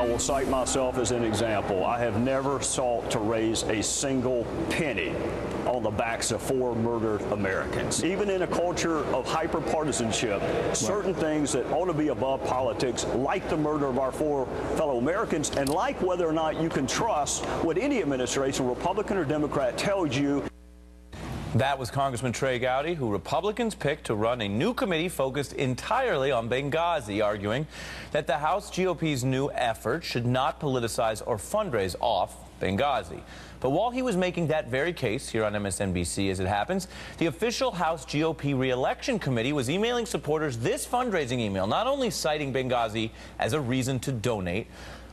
will cite myself as an example. I have never sought to raise a single penny on the backs of 4 murdered Americans. Even in a culture of hyper-partisanship, certain things that ought to be above politics, like the murder of our 4 fellow Americans, and like whether or not you can trust what any administration, Republican or Democrat, tells you. That was Congressman Trey Gowdy, who Republicans picked to run a new committee focused entirely on Benghazi, arguing that the House GOP's new effort should not politicize or fundraise off Benghazi. But while he was making that very case here on MSNBC, as it happens, the official House GOP re-election committee was emailing supporters this fundraising email, not only citing Benghazi as a reason to donate,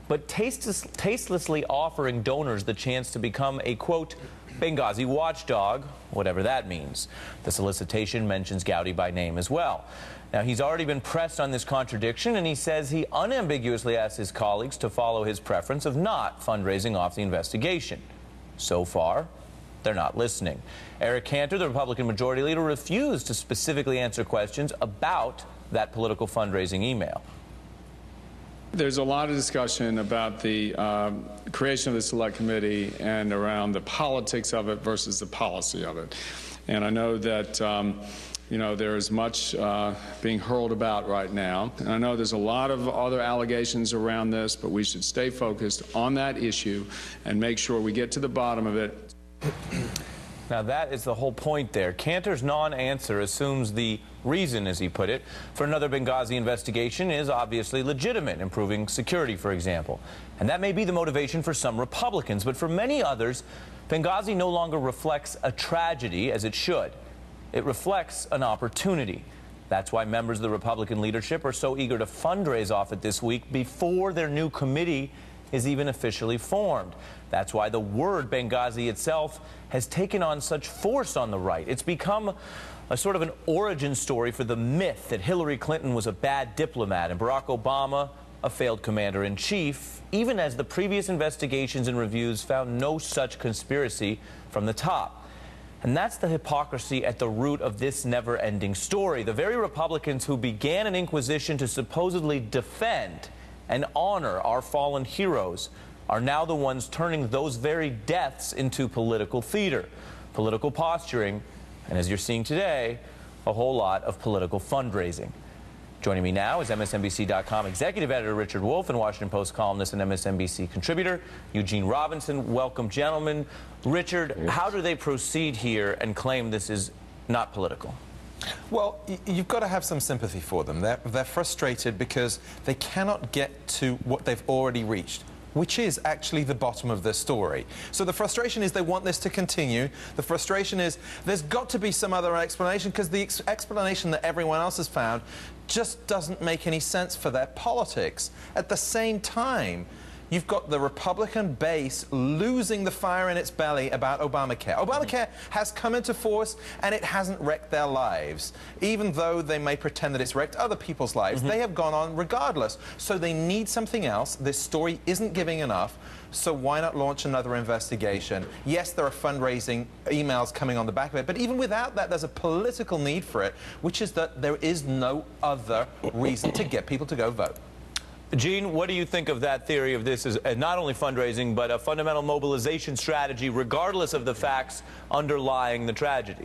but tastelessly offering donors the chance to become a, quote, Benghazi watchdog, whatever that means. The solicitation mentions Gowdy by name as well. Now, he's already been pressed on this contradiction, and he says he unambiguously asked his colleagues to follow his preference of not fundraising off the investigation. So far, they're not listening. Eric Cantor, the Republican Majority Leader, refused to specifically answer questions about that political fundraising email. There's a lot of discussion about the creation of the Select Committee and around the politics of it versus the policy of it. And I know that, you know, there is much being hurled about right now. And I know there's a lot of other allegations around this, but we should stay focused on that issue and make sure we get to the bottom of it. Now, that is the whole point there. Cantor's non-answer assumes the reason, as he put it, for another Benghazi investigation is obviously legitimate, improving security, for example. And that may be the motivation for some Republicans, but for many others, Benghazi no longer reflects a tragedy as it should. It reflects an opportunity. That's why members of the Republican leadership are so eager to fundraise off it this week before their new committee is even officially formed. That's why the word Benghazi itself has taken on such force on the right. It's become a sort of an origin story for the myth that Hillary Clinton was a bad diplomat and Barack Obama a failed commander-in-chief, even as the previous investigations and reviews found no such conspiracy from the top. And that's the hypocrisy at the root of this never-ending story. The very Republicans who began an inquisition to supposedly defend and honor our fallen heroes are now the ones turning those very deaths into political theater, political posturing, and as you're seeing today, a whole lot of political fundraising. Joining me now is MSNBC.com executive editor Richard Wolff and Washington Post columnist and MSNBC contributor Eugene Robinson. Welcome, gentlemen. Richard, how do they proceed here and claim this is not political? Well, you've got to have some sympathy for them. They're frustrated because they cannot get to what they've already reached, which is actually the bottom of their story. So the frustration is they want this to continue. The frustration is there's got to be some other explanation, because the explanation that everyone else has found just doesn't make any sense for their politics. At the same time, you've got the Republican base losing the fire in its belly about Obamacare. Obamacare has come into force, and it hasn't wrecked their lives. Even though they may pretend that it's wrecked other people's lives, they have gone on regardless. So they need something else. This story isn't giving enough, so why not launch another investigation? Yes, there are fundraising emails coming on the back of it, but even without that, there's a political need for it, which is that there is no other reason to get people to go vote. Gene, what do you think of that theory of this as not only fundraising, but a fundamental mobilization strategy, regardless of the facts underlying the tragedy?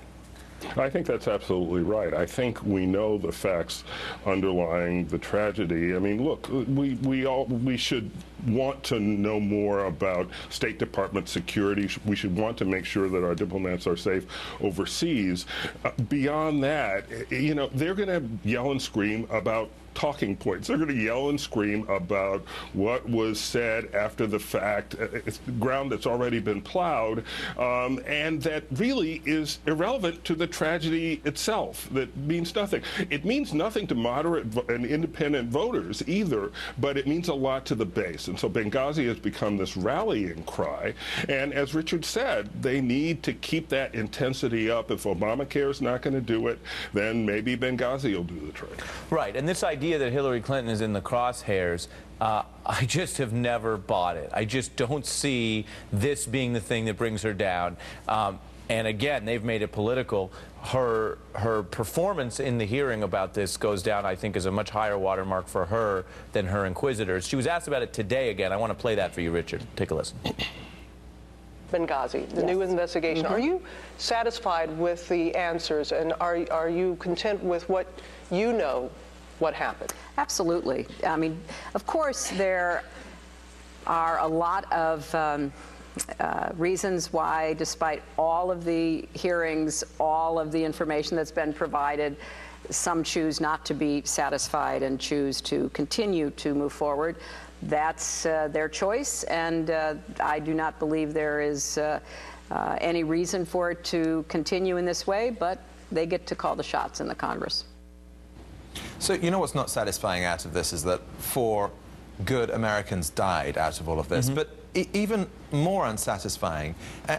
I think that's absolutely right. I think we know the facts underlying the tragedy. I mean, look, we should want to know more about State Department security. We should want to make sure that our diplomats are safe overseas. Beyond that, you know, they're going to yell and scream about talking points. They're going to yell and scream about what was said after the fact. It's ground that's already been plowed, and that really is irrelevant to the tragedy itself. That means nothing. It means nothing to moderate and independent voters either, but it means a lot to the base. And so Benghazi has become this rallying cry. And as Richard said, they need to keep that intensity up. If Obamacare is not going to do it, then maybe Benghazi will do the trick. Right. And this idea that Hillary Clinton is in the crosshairs, I just have never bought it. I just don't see this being the thing that brings her down. And again, they've made it political. Her performance in the hearing about this goes down, I think, as a much higher watermark for her than her inquisitors. She was asked about it today again. I want to play that for you, Richard. Take a listen. Benghazi, the new investigation. Are you satisfied with the answers, and are you content with what you know what happened? Absolutely. I mean, of course, there are a lot of reasons why, despite all of the hearings, all of the information that's been provided, some choose not to be satisfied and choose to continue to move forward. That's their choice, and I do not believe there is any reason for it to continue in this way, but they get to call the shots in the Congress. So, you know what's not satisfying out of this is that 4 good Americans died out of all of this. But even more unsatisfying,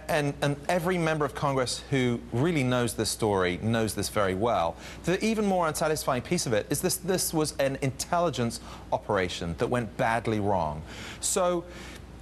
and every member of Congress who really knows this story knows this very well, the even more unsatisfying piece of it is this was an intelligence operation that went badly wrong. So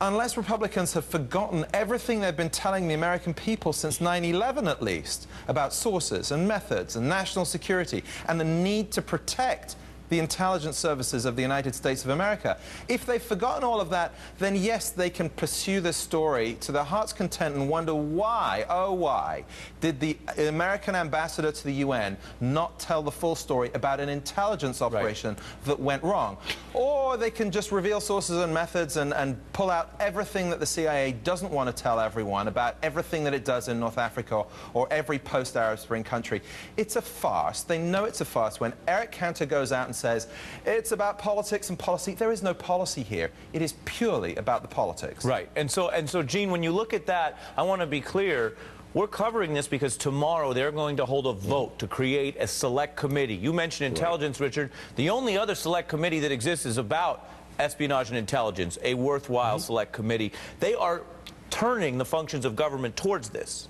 unless Republicans have forgotten everything they've been telling the American people since 9/11 at least, about sources and methods and national security and the need to protect the intelligence services of the United States of America. If they've forgotten all of that, then yes, they can pursue this story to their heart's content and wonder why, oh why, did the American ambassador to the UN not tell the full story about an intelligence operation that went wrong? Or they can just reveal sources and methods and pull out everything that the CIA doesn't want to tell everyone about everything that it does in North Africa or every post-Arab Spring country. It's a farce. They know it's a farce. When Eric Cantor goes out and says it's about politics and policy, there is no policy here. It is purely about the politics. Right. And so, Gene, when you look at that, I want to be clear. We're covering this because tomorrow they're going to hold a vote to create a select committee. You mentioned intelligence, Richard. The only other select committee that exists is about espionage and intelligence, a worthwhile select committee. They are turning the functions of government towards this.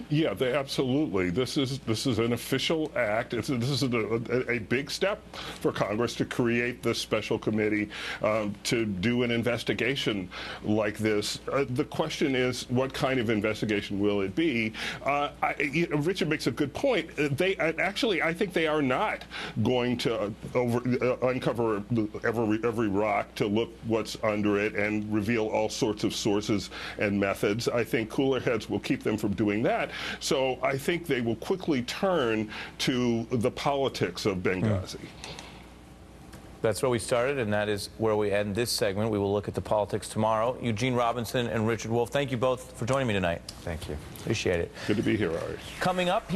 Yeah, absolutely. This is an official act. This is a big step for Congress to create this special committee to do an investigation like this. The question is, what kind of investigation will it be? Richard makes a good point. I think they are not going to uncover every rock to look what's under it and reveal all sorts of sources and methods. I think cooler heads will keep them from doing that. So I think they will quickly turn to the politics of Benghazi. That's where we started, and that is where we end this segment. We will look at the politics tomorrow. Eugene Robinson and Richard Wolff, thank you both for joining me tonight. Thank you. Appreciate it. Good to be here, Ari. Coming up,